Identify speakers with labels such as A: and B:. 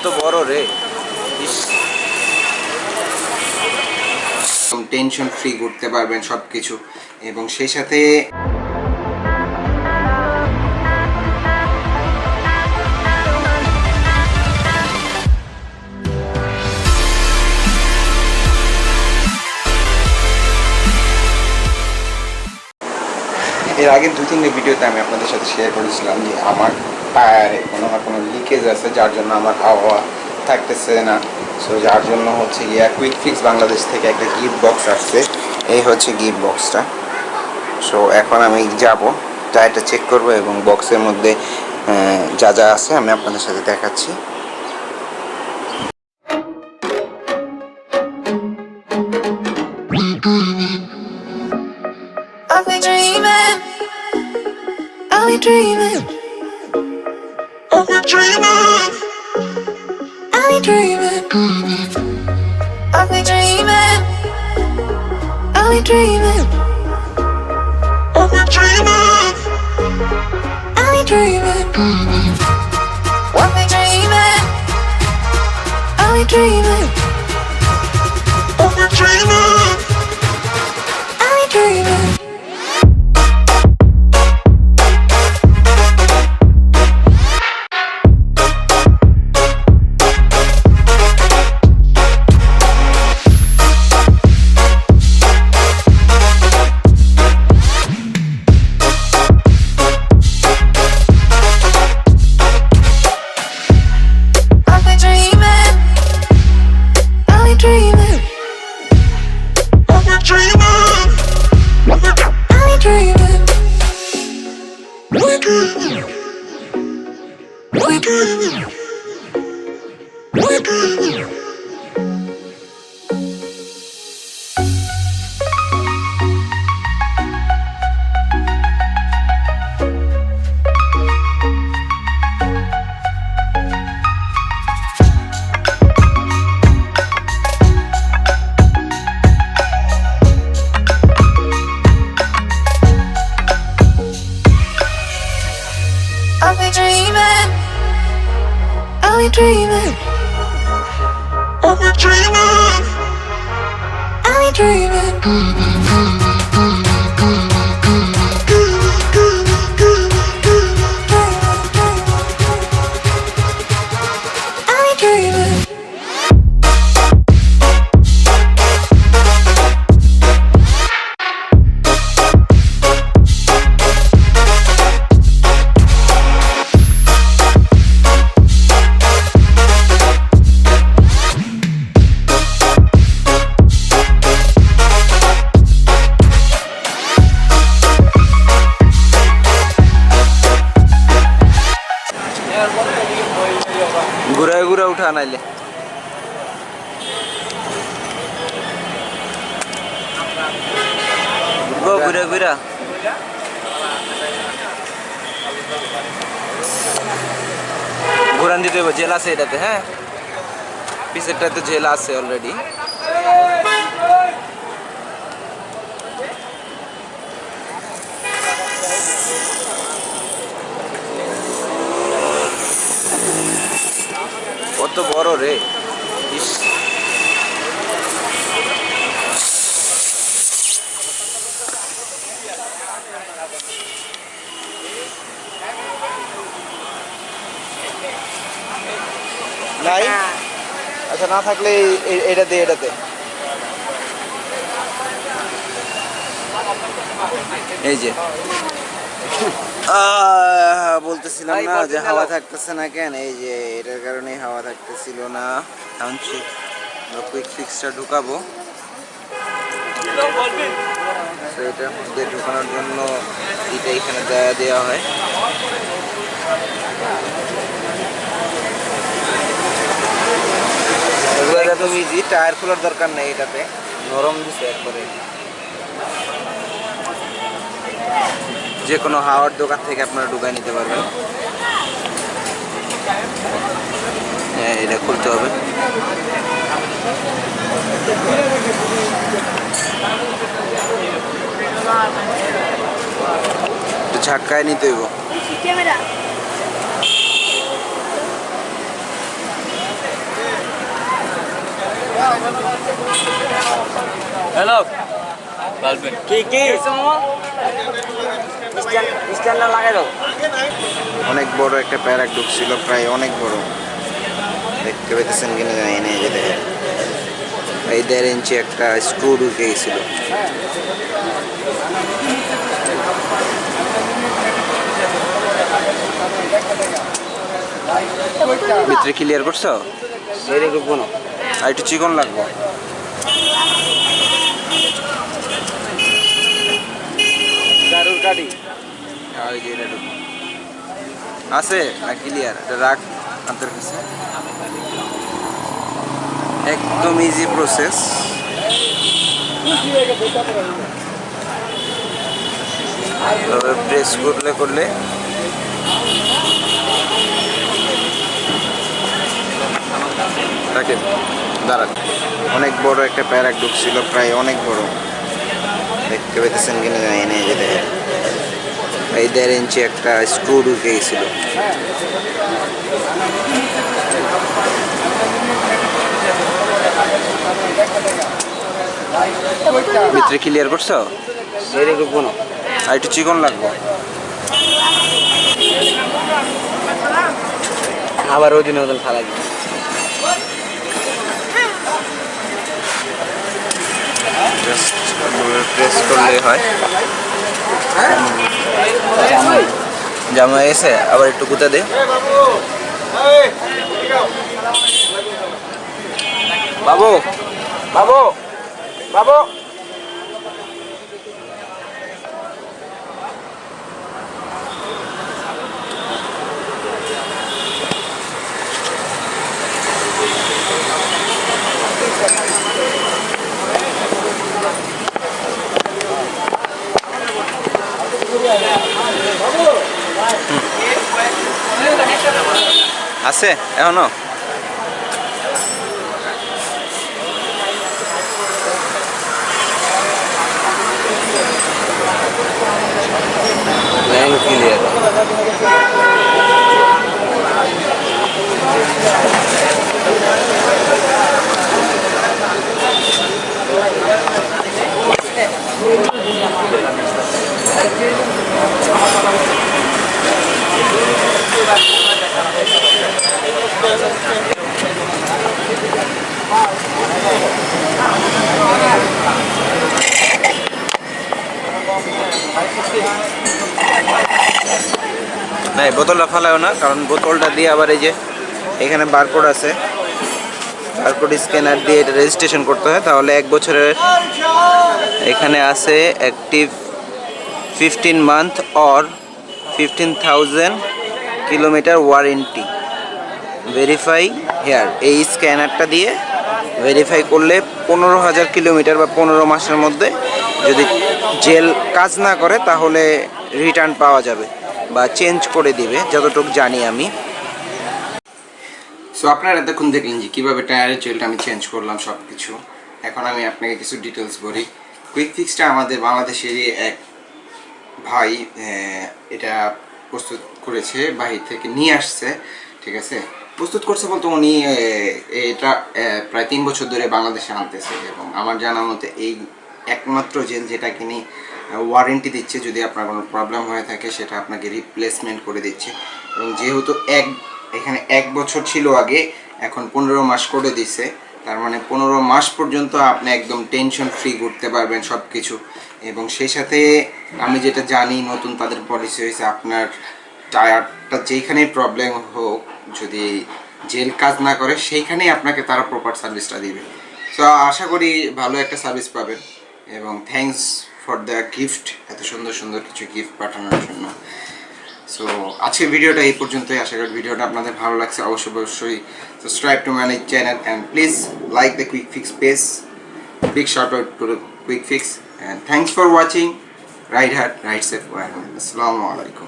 A: কত বড় রে, টেনশন ফ্রি করতে পারবেন সবকিছু। এবং সেই সাথে এর আগে 2-3 ভিডিওতে আমি আপনাদের সাথে শেয়ার করেছিলাম যে আমার টায়ারে কোনো না কোনো লিকেজ আছে, যার জন্য আমার হাওয়া থাকতেছে না। সো যার জন্য হচ্ছে গিয়া কুইক ফিক্স বাংলাদেশ থেকে একটা গিফট বক্স আসছে। এই হচ্ছে গিফট বক্সটা। সো এখন আমি যাব টায়ারটা চেক করব এবং বক্সের মধ্যে যা যা আছে আমি আপনাদের সাথে দেখাচ্ছি। ঘুরা উঠা নাইলে ঘুরা ঘুরান দিতে হবে। জেল আছে এটাতে, হ্যাঁ পিছেরটাতে জেল আছে অলরেডি। কত বড় রে, নাই আচ্ছা না থাকলে এটাতে এই যে বলতেছিলাম না যে হাওয়া থাকতেছে না কেন, এই যে এটার কারণে হাওয়া থাকতেছিল না। কুইক ফিক্সটা ঢুকাবো, এটার মধ্যে ঢুকানোর জন্য এটা এখানে দেওয়া হয়। একদম ইজি, টায়ার খোলার দরকার নেই, এটাতে নরম দিছে একবারে। যে কোনো হাওয়ার দোকান থেকে আপনারা ঢুকায় নিতে পারবেন। হ্যাঁ এটা খুলতে হবে। ঝাক্কায় নিতে হইব।
B: হ্যালো বলবেন কি কি স্ট্যান্ড না লাগাই দাও।
A: অনেক বড় একটা প্যারাক ঢুকছিল, প্রায় অনেক বড়, দেখতে পেতেছেন কিনা জানি না। এই যে দেখেন, এই 1.5 ইঞ্চি একটা স্ক্রু ঢুকে গেছিল। ভিতরে ক্লিয়ার করছো?
B: এর ঢুকবো না,
A: আর একটু চিকন লাগবে।
B: দারুর কাটি
A: আর এই যে এটা ঢুকবো আছে না ক্লিয়ার? এটা রাখ আন্তর কাছে, একদম ইজি প্রসেস। প্রেস করলে রাখেন, দাঁড়ান। অনেক বড় একটা প্যারাক ঢুকছিল, প্রায় অনেক বড়, দেখতে পেতেছেন কিনা জানি না। এই যে দেখেন, এই 1.5 ইঞ্চি একটা স্ক্রু ঢুকে গেছিল। ভিতরে ক্লিয়ার করছো?
B: এর ঢুকবো না,
A: আর একটু চিকন লাগবে।
B: আবার ওই দিন ওদের খালা গেছে।
A: প্রেস করলে হয়। জামা এসে আবার একটু গুঁতা দে। বাবু বাবু বাবু, আছে এখনো?
B: Line clear.
A: না, এই বোতলটা ফালাও না, কারণ বোতলটা দিয়ে আবার এই যে এখানে বারকোড আছে, বারকোড স্ক্যানার দিয়ে এটা রেজিস্ট্রেশন করতে হয়। তাহলে 1 বছরের এখানে আছে active 15 month or 15,000 kilometre warranty verify here. এই স্ক্যানারটা দিয়ে ভেরিফাই করলে 15,000 কিলোমিটার বা 15 মাসের মধ্যে যদি জেল কাজ না করে তাহলে রিটার্ন পাওয়া যাবে বা চেঞ্জ করে দিবে, যতটুকু জানি আমি। সো আপনারা এতক্ষণ দেখলেন যে কীভাবে টায়ারের জেলটা আমি চেঞ্জ করলাম সব কিছু। এখন আমি আপনাকে কিছু ডিটেলস বলি। কুইক ফিক্সটা আমাদের বাংলাদেশেরই এক ভাই এটা প্রস্তুত করেছে, বাহির থেকে নিয়ে আসছে, ঠিক আছে। প্রস্তুত করছে বলতে উনি এটা প্রায় 3 বছর ধরে বাংলাদেশে আনতেছে, এবং আমার জানা মতে এই একমাত্র জেল যেটা কিনি ওয়ারেন্টি দিচ্ছে, যদি আপনার কোনো প্রবলেম হয়ে থাকে সেটা আপনাকে রিপ্লেসমেন্ট করে দিচ্ছে। এবং যেহেতু এখানে 1 বছর ছিল আগে, এখন 15 মাস করে দিচ্ছে, তার মানে 15 মাস পর্যন্ত আপনি একদম টেনশন ফ্রি ঘুরতে পারবেন সব কিছু। এবং সেই সাথে আমি যেটা জানি নতুন তাদের পলিসি হয়েছে, আপনার টায়ারটা যেইখানেই প্রবলেম হোক, যদি জেল কাজ না করে সেইখানেই আপনাকে তারা প্রপার সার্ভিসটা দিবে। সো আশা করি ভালো একটা সার্ভিস পাবেন, এবং থ্যাঙ্কস ফর দ্য গিফট, এত সুন্দর সুন্দর কিছু গিফট পাঠানোর জন্য। সো আজকের ভিডিওটা এই পর্যন্তই। আশা করি ভিডিওটা আপনাদের ভালো লাগছে। অবশ্যই subscribe to my channel and please like the Quickfix page. Big shout out to the Quickfix and thanks for watching. Ride hard, ride safe. Assalamu alaikum.